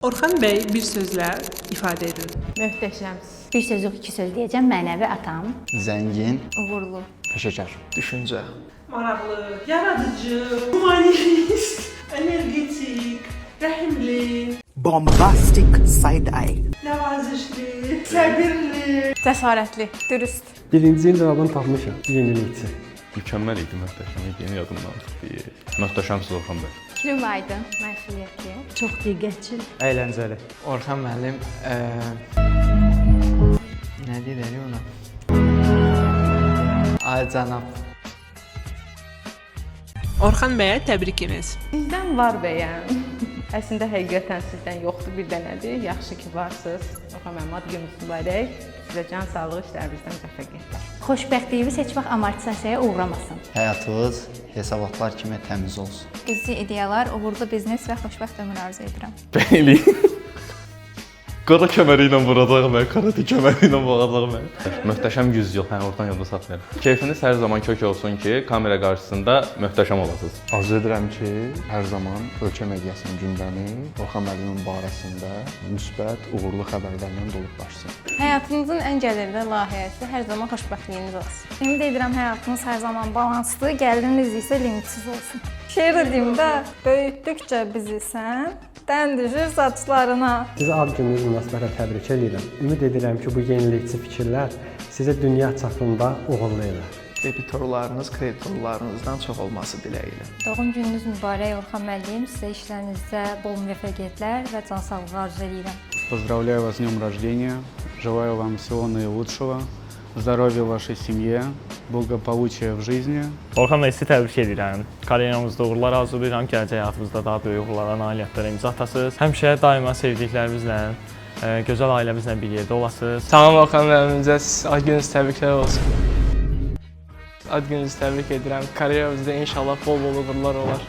Orxan bəy bir sözlə ifadə edin. Möhtəşəmsiz. Bir söz yox, iki söz deyəcəm. Mənəvi atam. Zəngin, Uğurlu. peşəkar. Düşüncə. Maraqlı, yaradıcı, humanist, energetik, rəhimli, Bombastic side-eye. nəvazişli, səbirli. Cəsarətli. Dürüst. Birincinin cavabını tapmışam. Yenilikçi. Mükəmməl idi, möhtəşəm idi, yeni yadımdan çıxdı. Möhtəşəmsiz Orxan bəy. Fikrim aydın, məsuliyyətli. Çox diqqətçil. Əyləncəli. Orxan müəllim nə deyir ona? Ay cənab. Orxan bəyə təbrikiniz. Bizdən var bəyəm. Əslində həqiqətən sizdən yoxdur, bir dənədir. Yaxşı ki varsınız. Orxan müəllim, ad gününüz mübarək. Sizə can sağlığı, işlərinizdən müvəffəqiyyətlər. Xoşbəxtliyi heç vaxt amortisasiyaya uğramasın. Həyatınız hesabatlar kimi təmiz olsun. Qızcı ideyalar, uğurlu biznes və xoşbəxt ömür arzu edirəm. Bəli. Qara kəməri ilə vuracaq mən, karate kəməri ilə vuracaq mən. Möhtəşəm 100 yıl, hə, oradan yadda saxlayıram. Keyfiniz hər zaman kök olsun ki, kamera qarşısında möhtəşəm olasınız. Arzu edirəm ki, hər zaman ölkə mediasının gündəmi Orxan müəllimin barəsində müsbət, uğurlu xəbərlərlə dolub daşsın. Həyatınızın ən gəlirli layihəsi hər zaman xoşbəxtliyiniz olsun. Ümid edirəm həyatınız hər zaman balanslı, gəliriniz isə limitsiz olsun. Şeir dediyimdə, böyütdükcə bizi sən, dən düşür saçlarına. Sizə ad gününüz münasibətilə təbrik edirəm. Ümid edirəm ki, bu yenilikçi fikirlər sizə dünya çapında uğurlu elər. Debitorlarınız, kreditorlarınızdan çox olması diləyilə. Doğum gününüz mübarək Orxan müəllim. Sizə işlərinizdə bol müvəffəqiyyətlər və can sağlığı arzu edirəm. Поздравляю вас с днем рождения. Желаю вам всего наилучшего. Здоровья вашей семье, благополучия в жизни. Orxan bəy, sizi təbrik edirəm. Karyeramızda uğurlar arzu edirəm. Gələcək həyatınızda daha böyük uğurlara, nailiyyətlərə imza atasınız. Həmişə daima sevdiklərimizlə, gözəl ailəmizlə bir yerdə olasınız. Tamam Orxan müəllimcə, ad gününüz təbriklər olsun. Ad gününüzü təbrik edirəm. Karyeramızda inşallah bol-bol uğurlar olar.